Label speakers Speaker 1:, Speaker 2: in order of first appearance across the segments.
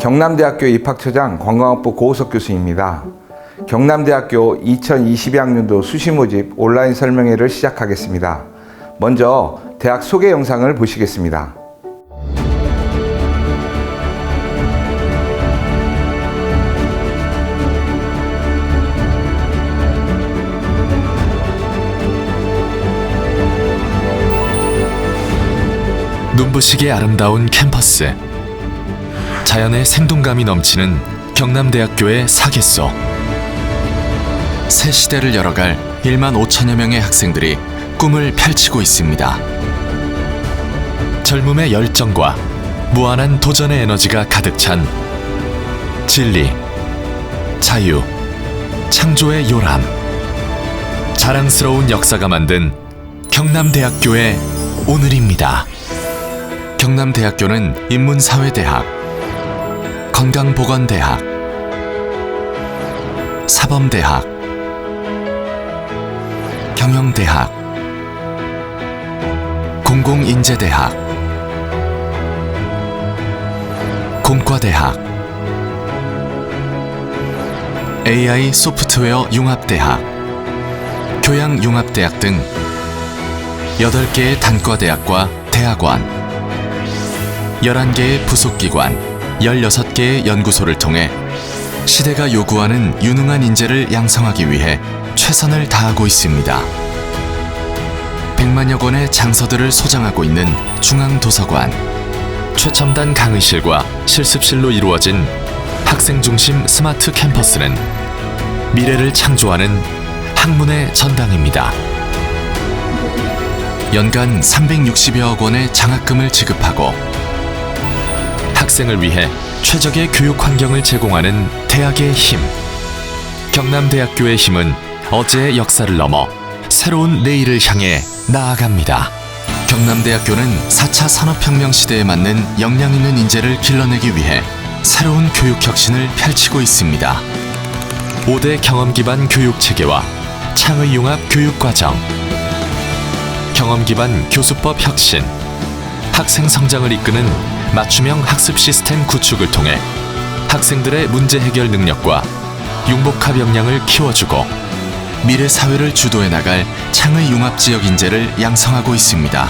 Speaker 1: 경남대학교 입학처장 관광학부 고우석 교수입니다. 경남대학교 2022학년도 수시 모집 온라인 설명회를 시작하겠습니다. 먼저 대학 소개 영상을 보시겠습니다.
Speaker 2: 눈부시게 아름다운 캠퍼스, 자연의 생동감이 넘치는 경남대학교의 사계소. 새 시대를 열어갈 1만 5천여 명의 학생들이 꿈을 펼치고 있습니다. 젊음의 열정과 무한한 도전의 에너지가 가득 찬 진리, 자유, 창조의 요람, 자랑스러운 역사가 만든 경남대학교의 오늘입니다. 경남대학교는 인문사회대학, 건강보건대학, 사범대학, 경영대학, 공공인재대학, 공과대학, AI 소프트웨어 융합대학, 교양융합대학 등 8개의 단과대학과 대학원, 11개의 부속기관, 16개의 연구소를 통해 시대가 요구하는 유능한 인재를 양성하기 위해 최선을 다하고 있습니다. 100만여 권의 장서들을 소장하고 있는 중앙도서관, 최첨단 강의실과 실습실로 이루어진 학생 중심 스마트 캠퍼스는 미래를 창조하는 학문의 전당입니다. 연간 360여억 원의 장학금을 지급하고 학생을 위해 최적의 교육 환경을 제공하는 대학의 힘. 경남대학교의 힘은 어제의 역사를 넘어 새로운 내일을 향해 나아갑니다. 경남대학교는 4차 산업혁명 시대에 맞는 역량 있는 인재를 길러내기 위해 새로운 교육 혁신을 펼치고 있습니다. 5대 경험 기반 교육 체계와 창의 융합 교육 과정, 경험 기반 교수법 혁신, 학생 성장을 이끄는 맞춤형 학습 시스템 구축을 통해 학생들의 문제 해결 능력과 융복합 역량을 키워주고 미래 사회를 주도해 나갈 창의 융합 지역 인재를 양성하고 있습니다.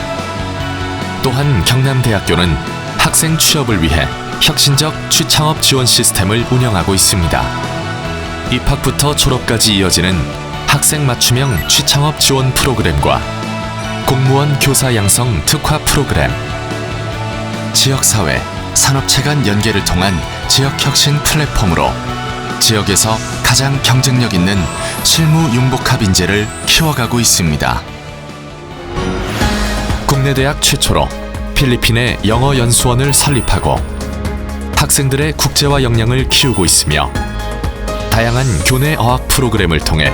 Speaker 2: 또한 경남대학교는 학생 취업을 위해 혁신적 취창업 지원 시스템을 운영하고 있습니다. 입학부터 졸업까지 이어지는 학생 맞춤형 취창업 지원 프로그램과 공무원 교사 양성 특화 프로그램, 지역사회, 산업체 간 연계를 통한 지역혁신 플랫폼으로 지역에서 가장 경쟁력 있는 실무 융복합 인재를 키워가고 있습니다. 국내 대학 최초로 필리핀에 영어 연수원을 설립하고 학생들의 국제화 역량을 키우고 있으며 다양한 교내 어학 프로그램을 통해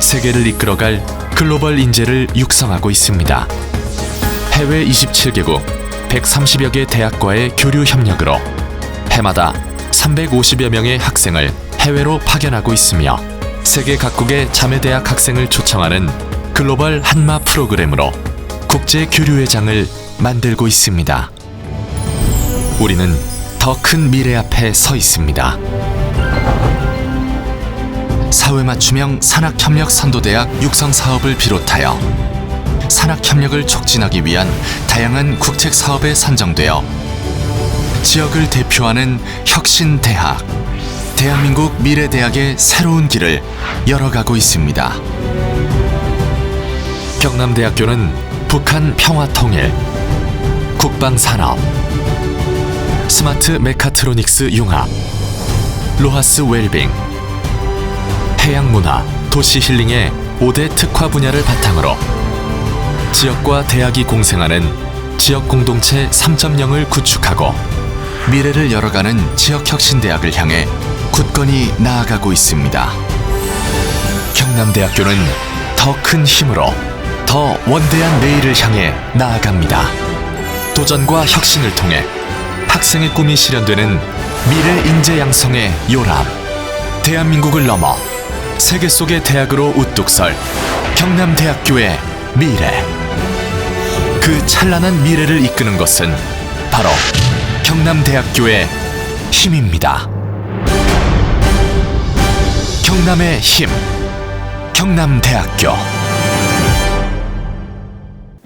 Speaker 2: 세계를 이끌어갈 글로벌 인재를 육성하고 있습니다. 해외 27개국 130여 개 대학과의 교류 협력으로 해마다 350여 명의 학생을 해외로 파견하고 있으며 세계 각국의 자매대학 학생을 초청하는 글로벌 한마 프로그램으로 국제 교류의 장을 만들고 있습니다. 우리는 더 큰 미래 앞에 서 있습니다. 사회맞춤형 산학협력 선도대학 육성 사업을 비롯하여 산학협력을 촉진하기 위한 다양한 국책 사업에 선정되어 지역을 대표하는 혁신대학, 대한민국 미래대학의 새로운 길을 열어가고 있습니다. 경남대학교는 북한 평화통일, 국방산업, 스마트 메카트로닉스 융합, 로하스 웰빙, 해양문화, 도시힐링의 5대 특화 분야를 바탕으로 지역과 대학이 공생하는 지역공동체 3.0을 구축하고 미래를 열어가는 지역혁신대학을 향해 굳건히 나아가고 있습니다. 경남대학교는 더 큰 힘으로 더 원대한 내일을 향해 나아갑니다. 도전과 혁신을 통해 학생의 꿈이 실현되는 미래 인재 양성의 요람, 대한민국을 넘어 세계 속의 대학으로 우뚝 설 경남대학교의 미래. 그 찬란한 미래를 이끄는 것은 바로 경남대학교의 힘입니다. 경남의 힘, 경남대학교.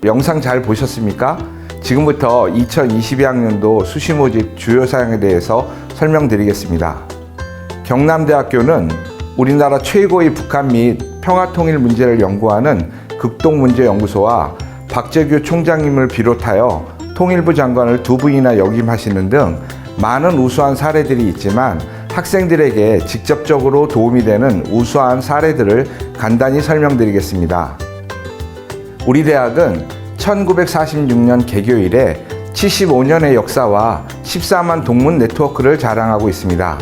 Speaker 1: 영상 잘 보셨습니까? 지금부터 2022학년도 수시 모집 주요 사항에 대해서 설명드리겠습니다. 경남대학교는 우리나라 최고의 북한 및 평화통일 문제를 연구하는 극동문제연구소와 박재규 총장님을 비롯하여 통일부 장관을 2분이나 역임하시는 등 많은 우수한 사례들이 있지만 학생들에게 직접적으로 도움이 되는 우수한 사례들을 간단히 설명드리겠습니다. 우리 대학은 1946년 개교 이래 75년의 역사와 14만 동문 네트워크를 자랑하고 있습니다.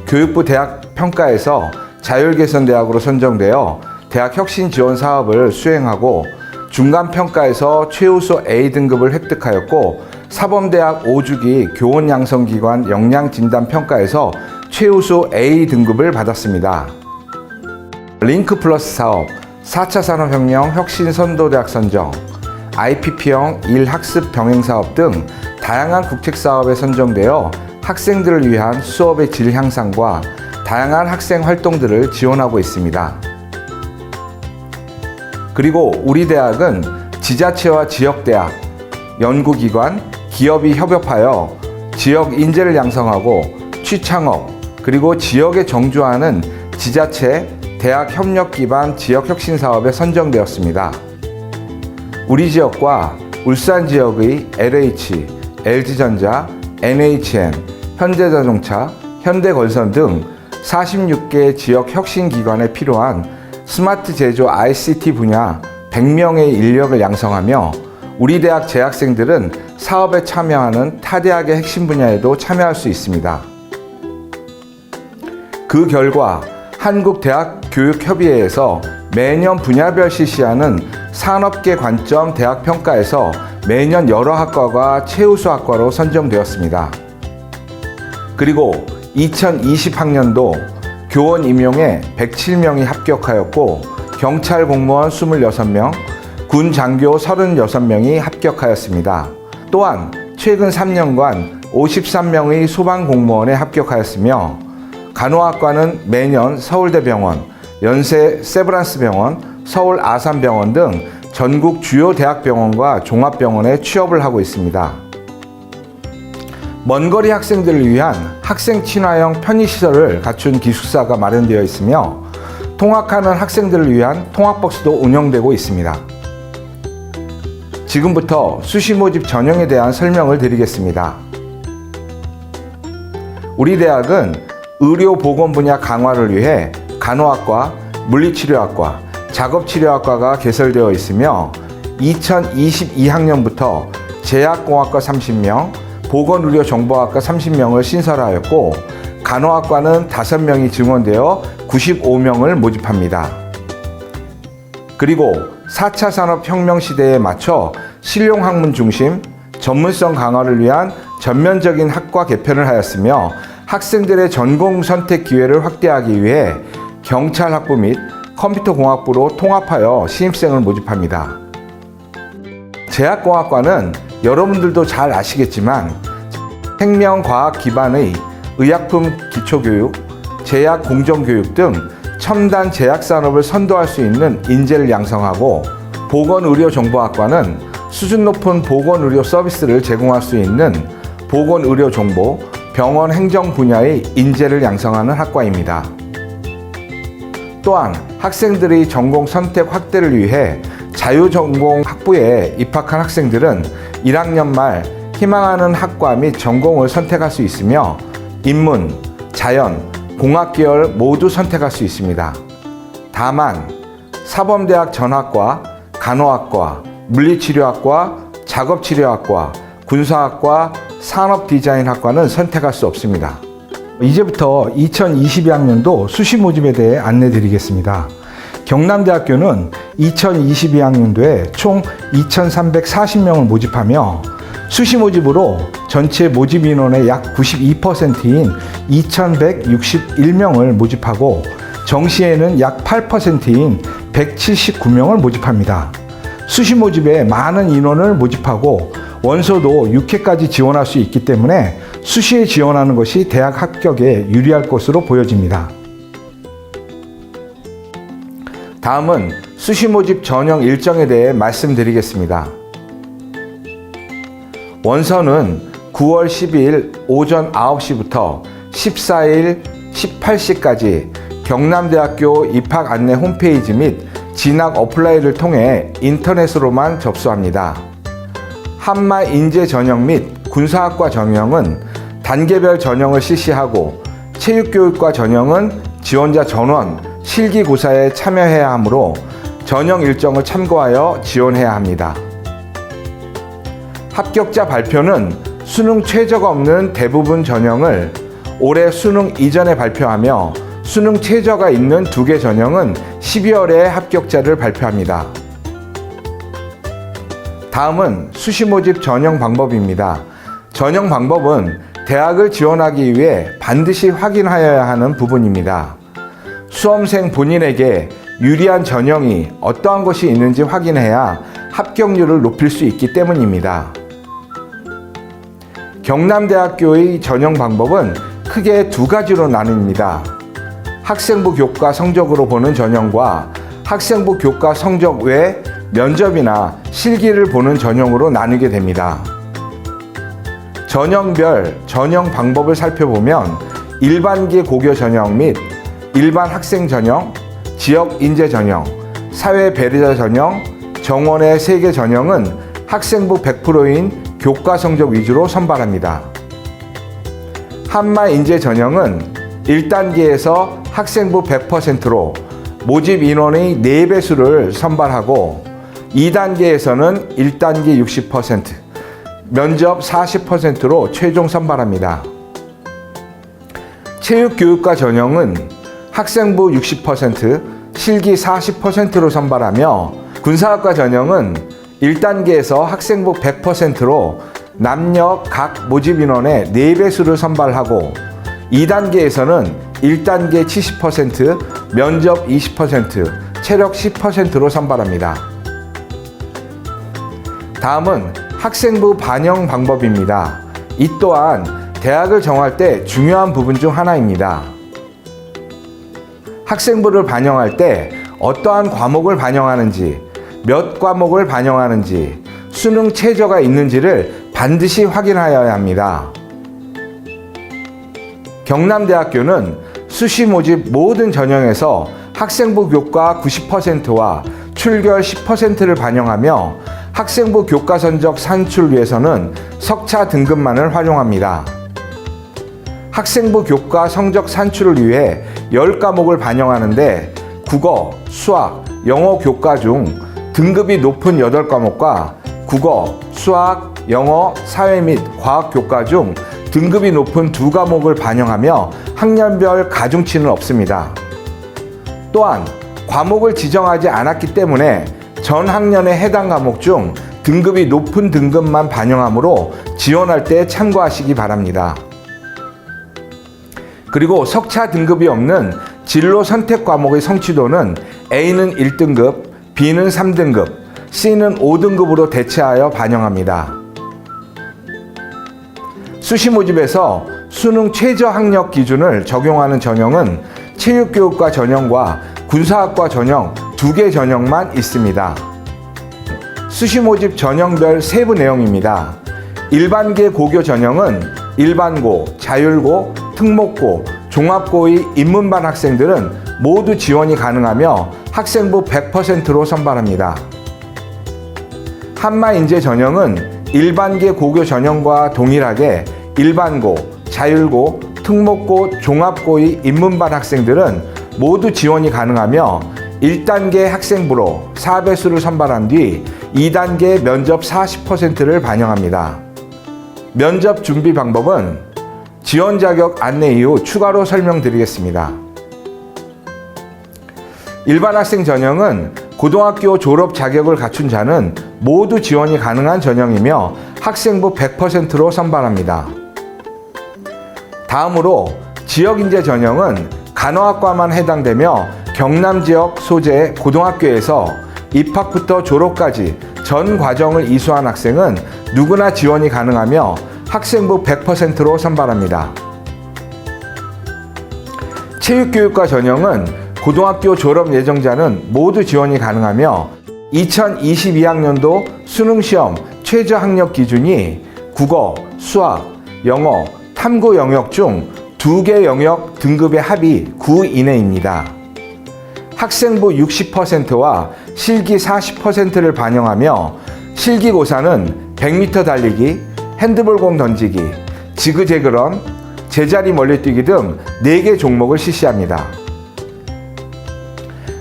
Speaker 1: 교육부 대학 평가에서 자율개선대학으로 선정되어 대학 혁신 지원 사업을 수행하고 중간평가에서 최우수 A등급을 획득하였고 사범대학 5주기 교원양성기관 역량진단평가에서 최우수 A등급을 받았습니다. 링크플러스 사업, 4차 산업혁명 혁신선도대학 선정, IPP형 1학습 병행사업 등 다양한 국책사업에 선정되어 학생들을 위한 수업의 질 향상과 다양한 학생 활동들을 지원하고 있습니다. 그리고 우리 대학은 지자체와 지역대학, 연구기관, 기업이 협업하여 지역 인재를 양성하고 취창업, 그리고 지역에 정주하는 지자체, 대학 협력 기반 지역 혁신 사업에 선정되었습니다. 우리 지역과 울산 지역의 LH, LG전자, NHN, 현대자동차, 현대건설 등 46개 지역 혁신 기관에 필요한 스마트 제조 ICT 분야 100명의 인력을 양성하며 우리 대학 재학생들은 사업에 참여하는 타 대학의 핵심 분야에도 참여할 수 있습니다. 그 결과 한국대학교육협의회에서 매년 분야별 실시하는 산업계 관점 대학 평가에서 매년 여러 학과가 최우수 학과로 선정되었습니다. 그리고 2020학년도 교원 임용에 107명이 합격하였고 경찰 공무원 26명, 군 장교 36명이 합격하였습니다. 또한 최근 3년간 53명의 소방공무원에 합격하였으며 간호학과는 매년 서울대병원, 연세 세브란스병원, 서울 아산병원 등 전국 주요 대학병원과 종합병원에 취업을 하고 있습니다. 먼거리 학생들을 위한 학생 친화형 편의시설을 갖춘 기숙사가 마련되어 있으며 통학하는 학생들을 위한 통학버스도 운영되고 있습니다. 지금부터 수시 모집 전형에 대한 설명을 드리겠습니다. 우리 대학은 의료보건 분야 강화를 위해 간호학과, 물리치료학과, 작업치료학과가 개설되어 있으며 2022학년부터 제약공학과 30명, 보건의료정보학과 30명을 신설하였고 간호학과는 5명이 증원되어 95명을 모집합니다. 그리고 4차 산업혁명 시대에 맞춰 실용학문 중심, 전문성 강화를 위한 전면적인 학과 개편을 하였으며 학생들의 전공 선택 기회를 확대하기 위해 경찰학부 및 컴퓨터공학부로 통합하여 신입생을 모집합니다. 제약공학과는 여러분들도 잘 아시겠지만 생명과학 기반의 의약품 기초교육, 제약 공정교육 등 첨단 제약산업을 선도할 수 있는 인재를 양성하고 보건의료정보학과는 수준 높은 보건의료 서비스를 제공할 수 있는 보건의료정보, 병원 행정 분야의 인재를 양성하는 학과입니다. 또한 학생들의 전공 선택 확대를 위해 자유전공 학부에 입학한 학생들은 1학년 말 희망하는 학과 및 전공을 선택할 수 있으며 인문, 자연, 공학 계열 모두 선택할 수 있습니다. 다만 사범대학 전학과, 간호학과, 물리치료학과, 작업치료학과, 군사학과, 산업디자인학과는 선택할 수 없습니다. 이제부터 2022학년도 수시 모집에 대해 안내 드리겠습니다. 경남대학교는 2022학년도에 총 2,340명을 모집하며 수시 모집으로 전체 모집 인원의 약 92%인 2,161명을 모집하고 정시에는 약 8%인 179명을 모집합니다. 수시 모집에 많은 인원을 모집하고 원서도 6회까지 지원할 수 있기 때문에 수시에 지원하는 것이 대학 합격에 유리할 것으로 보여집니다. 다음은 수시 모집 전형 일정에 대해 말씀드리겠습니다. 원서는 9월 12일 오전 9시부터 14일 18시까지 경남대학교 입학 안내 홈페이지 및 진학 어플라이를 통해 인터넷으로만 접수합니다. 한마 인재 전형 및 군사학과 전형은 단계별 전형을 실시하고 체육교육과 전형은 지원자 전원, 실기고사에 참여해야 하므로 전형 일정을 참고하여 지원해야 합니다. 합격자 발표는 수능 최저가 없는 대부분 전형을 올해 수능 이전에 발표하며 수능 최저가 있는 2개 전형은 12월에 합격자를 발표합니다. 다음은 수시 모집 전형 방법입니다. 전형 방법은 대학을 지원하기 위해 반드시 확인하여야 하는 부분입니다. 수험생 본인에게 유리한 전형이 어떠한 것이 있는지 확인해야 합격률을 높일 수 있기 때문입니다. 경남대학교의 전형 방법은 크게 2가지로 나뉩니다. 학생부 교과 성적으로 보는 전형과 학생부 교과 성적 외 면접이나 실기를 보는 전형으로 나누게 됩니다. 전형별 전형 방법을 살펴보면 일반계 고교 전형 및 일반 학생 전형, 지역 인재 전형, 사회 배려자 전형, 정원의 3개 전형은 학생부 100%인 교과 성적 위주로 선발합니다. 한마 인재 전형은 1단계에서 학생부 100%로 모집 인원의 4배수를 선발하고 2단계에서는 1단계 60%, 면접 40%로 최종 선발합니다. 체육교육과 전형은 학생부 60%, 실기 40%로 선발하며 군사학과 전형은 1단계에서 학생부 100%로 남녀 각 모집 인원의 4배수를 선발하고 2단계에서는 1단계 70%, 면접 20%, 체력 10%로 선발합니다. 다음은 학생부 반영 방법입니다. 이 또한 대학을 정할 때 중요한 부분 중 하나입니다. 학생부를 반영할 때 어떠한 과목을 반영하는지, 몇 과목을 반영하는지, 수능 최저가 있는지를 반드시 확인하여야 합니다. 경남대학교는 수시 모집 모든 전형에서 학생부 교과 90%와 출결 10%를 반영하며 학생부 교과 성적 산출 위해서는 석차 등급만을 활용합니다. 학생부 교과 성적 산출을 위해 10과목을 반영하는데 국어, 수학, 영어 교과 중 등급이 높은 8과목과 국어, 수학, 영어, 사회 및 과학 교과 중 등급이 높은 2과목을 반영하며 학년별 가중치는 없습니다. 또한 과목을 지정하지 않았기 때문에 전 학년의 해당 과목 중 등급이 높은 등급만 반영하므로 지원할 때 참고하시기 바랍니다. 그리고 석차 등급이 없는 진로 선택 과목의 성취도는 A는 1등급, B는 3등급, C는 5등급으로 대체하여 반영합니다. 수시 모집에서 수능 최저 학력 기준을 적용하는 전형은 체육교육과 전형과 군사학과 전형 2개 전형만 있습니다. 수시 모집 전형별 세부 내용입니다. 일반계 고교 전형은 일반고, 자율고, 특목고, 종합고의 인문반 학생들은 모두 지원이 가능하며 학생부 100%로 선발합니다. 한마 인재 전형은 일반계 고교 전형과 동일하게 일반고, 자율고, 특목고, 종합고의 인문반 학생들은 모두 지원이 가능하며 1단계 학생부로 4배수를 선발한 뒤 2단계 면접 40%를 반영합니다. 면접 준비 방법은 지원 자격 안내 이후 추가로 설명드리겠습니다. 일반 학생 전형은 고등학교 졸업 자격을 갖춘 자는 모두 지원이 가능한 전형이며 학생부 100%로 선발합니다. 다음으로 지역인재 전형은 간호학과만 해당되며 경남 지역 소재 고등학교에서 입학부터 졸업까지 전 과정을 이수한 학생은 누구나 지원이 가능하며 학생부 100%로 선발합니다. 체육교육과 전형은 고등학교 졸업 예정자는 모두 지원이 가능하며 2022학년도 수능시험 최저 학력 기준이 국어, 수학, 영어, 탐구 영역 중 2개 영역 등급의 합이 9 이내입니다. 학생부 60%와 실기 40%를 반영하며 실기고사는 100m 달리기, 핸드볼공 던지기, 지그재그런, 제자리 멀리뛰기 등 4개 종목을 실시합니다.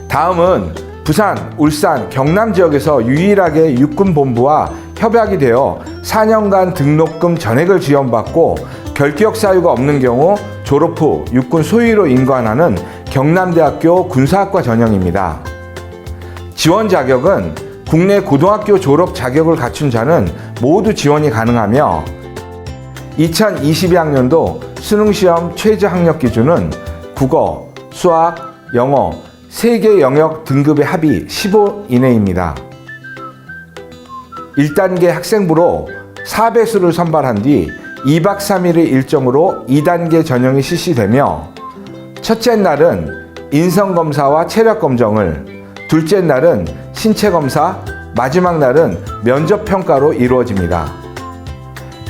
Speaker 1: 다음은 부산, 울산, 경남 지역에서 유일하게 육군본부와 협약이 되어 4년간 등록금 전액을 지원받고 결격 사유가 없는 경우 졸업 후 육군 소위로 임관하는 경남대학교 군사학과 전형입니다. 지원 자격은 국내 고등학교 졸업 자격을 갖춘 자는 모두 지원이 가능하며 2022학년도 수능시험 최저 학력 기준은 국어, 수학, 영어 3개 영역 등급의 합이 15 이내입니다. 1단계 학생부로 4배수를 선발한 뒤 2박 3일의 일정으로 2단계 전형이 실시되며 첫째 날은 인성검사와 체력검정을, 둘째 날은 신체검사, 마지막 날은 면접평가로 이루어집니다.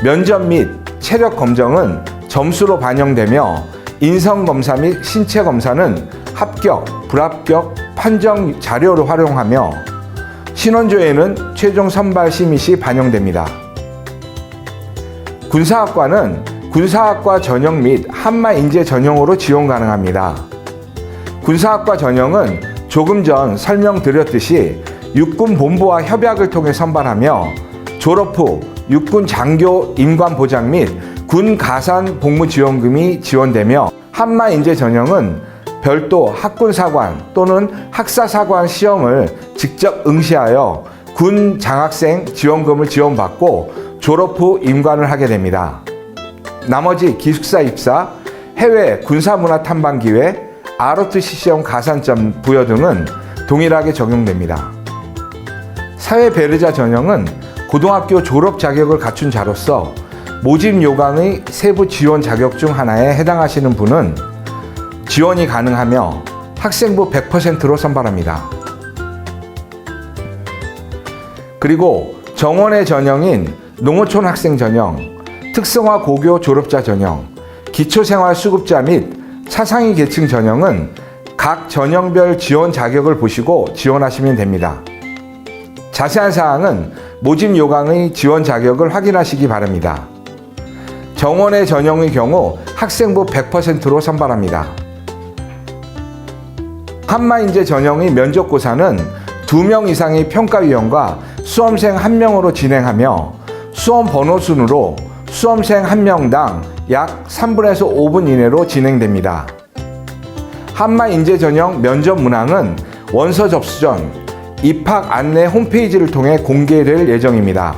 Speaker 1: 면접 및 체력검정은 점수로 반영되며 인성검사 및 신체검사는 합격, 불합격 판정 자료로 활용하며 신원조회는 최종 선발 심의 시 반영됩니다. 군사학과는 군사학과 전형 및 한마인재 전형으로 지원 가능합니다. 군사학과 전형은 조금 전 설명드렸듯이 육군본부와 협약을 통해 선발하며 졸업 후 육군 장교 임관 보장 및 군 가산 복무 지원금이 지원되며 한마인재 전형은 별도 학군사관 또는 학사사관 시험을 직접 응시하여 군 장학생 지원금을 지원받고 졸업 후 임관을 하게 됩니다. 나머지 기숙사 입사, 해외 군사문화 탐방 기회, ROTC 시험 가산점 부여 등은 동일하게 적용됩니다. 사회배려자 전형은 고등학교 졸업 자격을 갖춘 자로서 모집 요강의 세부 지원 자격 중 하나에 해당하시는 분은 지원이 가능하며 학생부 100%로 선발합니다. 그리고 정원의 전형인 농어촌 학생 전형, 특성화 고교 졸업자 전형, 기초생활수급자 및 차상위 계층 전형은 각 전형별 지원 자격을 보시고 지원하시면 됩니다. 자세한 사항은 모집 요강의 지원 자격을 확인하시기 바랍니다. 정원의 전형의 경우 학생부 100%로 선발합니다. 한마인재 전형의 면접고사는 2명 이상의 평가위원과 수험생 1명으로 진행하며 수험 번호 순으로 수험생 1명당 약 3분에서 5분 이내로 진행됩니다. 한마인재 전형 면접 문항은 원서 접수 전 입학 안내 홈페이지를 통해 공개될 예정입니다.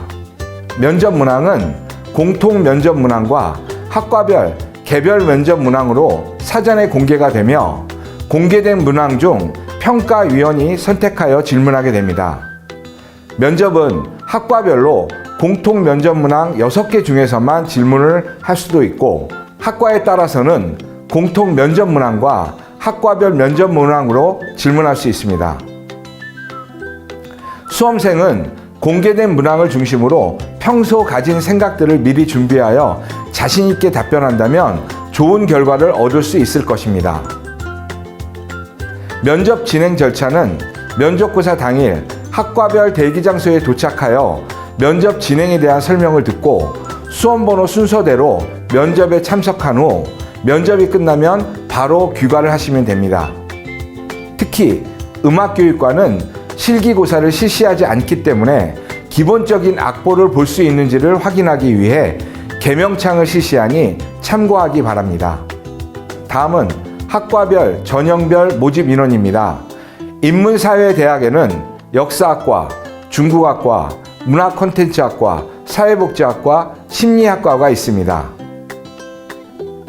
Speaker 1: 면접 문항은 공통 면접 문항과 학과별 개별 면접 문항으로 사전에 공개가 되며 공개된 문항 중 평가위원이 선택하여 질문하게 됩니다. 면접은 학과별로 공통 면접 문항 6개 중에서만 질문을 할 수도 있고 학과에 따라서는 공통 면접 문항과 학과별 면접 문항으로 질문할 수 있습니다. 수험생은 공개된 문항을 중심으로 평소 가진 생각들을 미리 준비하여 자신 있게 답변한다면 좋은 결과를 얻을 수 있을 것입니다. 면접 진행 절차는 면접고사 당일 학과별 대기 장소에 도착하여 면접 진행에 대한 설명을 듣고 수험번호 순서대로 면접에 참석한 후 면접이 끝나면 바로 귀가를 하시면 됩니다. 특히 음악교육과는 실기고사를 실시하지 않기 때문에 기본적인 악보를 볼 수 있는지를 확인하기 위해 개명창을 실시하니 참고하기 바랍니다. 다음은 학과별, 전형별 모집 인원입니다. 인문사회대학에는 역사학과, 중국학과, 문화콘텐츠학과, 사회복지학과, 심리학과가 있습니다.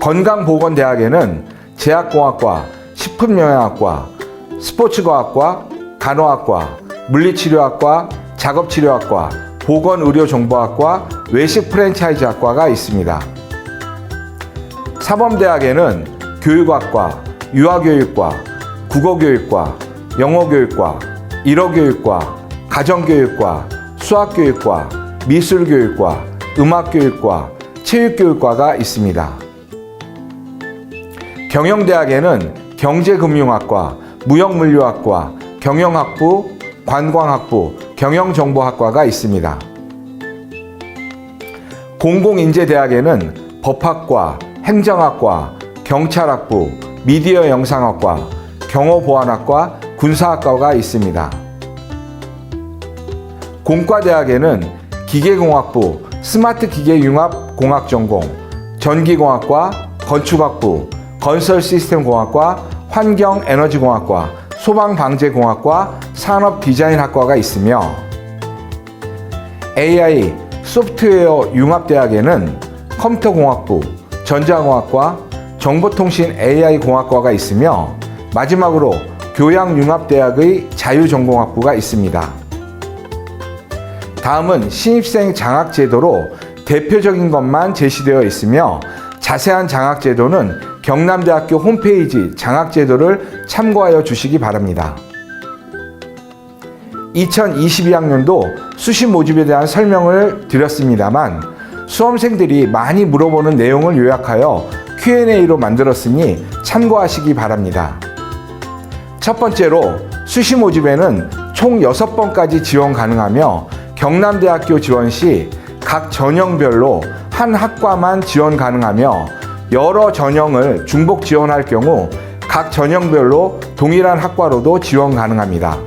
Speaker 1: 건강보건대학에는 제약공학과, 식품영양학과, 스포츠과학과, 간호학과, 물리치료학과, 작업치료학과, 보건의료정보학과 외식 프랜차이즈학과가 있습니다. 사범대학에는 교육학과, 유아교육과, 국어교육과, 영어교육과, 일어교육과, 가정교육과, 수학교육과, 미술교육과, 음악교육과, 체육교육과가 있습니다. 경영대학에는 경제금융학과, 무역물류학과, 경영학부, 관광학부, 경영정보학과가 있습니다. 공공인재대학에는 법학과, 행정학과, 경찰학부, 미디어 영상학과, 경호보안학과, 군사학과가 있습니다. 공과대학에는 기계공학부, 스마트기계융합공학전공, 전기공학과, 건축학부, 건설시스템공학과, 환경에너지공학과, 소방방재공학과, 산업디자인학과가 있으며 AI, 소프트웨어 융합대학에는 컴퓨터공학부, 전자공학과, 정보통신 AI공학과가 있으며 마지막으로 교양융합대학의 자유전공학부가 있습니다. 다음은 신입생 장학제도로 대표적인 것만 제시되어 있으며 자세한 장학제도는 경남대학교 홈페이지 장학제도를 참고하여 주시기 바랍니다. 2022학년도 수시 모집에 대한 설명을 드렸습니다만 수험생들이 많이 물어보는 내용을 요약하여 Q&A로 만들었으니 참고하시기 바랍니다. 첫 번째로 수시 모집에는 총 6번까지 지원 가능하며 경남대학교 지원 시 각 전형별로 한 학과만 지원 가능하며 여러 전형을 중복 지원할 경우 각 전형별로 동일한 학과로도 지원 가능합니다.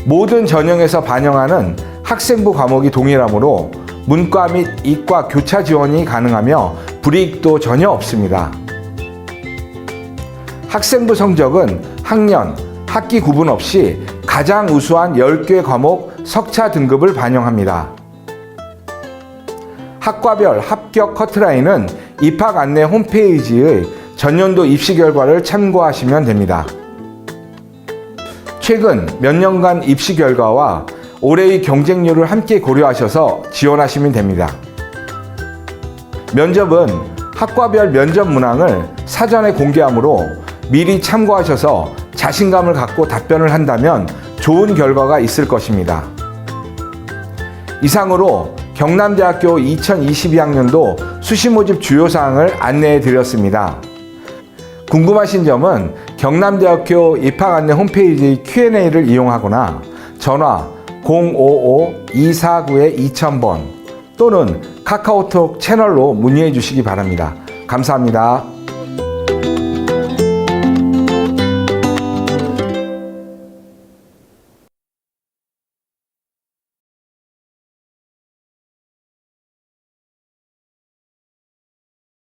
Speaker 1: 모든 전형에서 반영하는 학생부 과목이 동일하므로 문과 및 이과 교차 지원이 가능하며 불이익도 전혀 없습니다. 학생부 성적은 학년, 학기 구분 없이 가장 우수한 10개 과목 석차 등급을 반영합니다. 학과별 합격 커트라인은 입학 안내 홈페이지의 전년도 입시 결과를 참고하시면 됩니다. 최근 몇 년간 입시 결과와 올해의 경쟁률을 함께 고려하셔서 지원하시면 됩니다. 면접은 학과별 면접 문항을 사전에 공개하므로 미리 참고하셔서 자신감을 갖고 답변을 한다면 좋은 결과가 있을 것입니다. 이상으로 경남대학교 2022학년도 수시 모집 주요 사항을 안내해 드렸습니다. 궁금하신 점은 경남대학교 입학 안내 홈페이지 Q&A를 이용하거나 전화 055-249-2000번 또는 카카오톡 채널로 문의해 주시기 바랍니다. 감사합니다.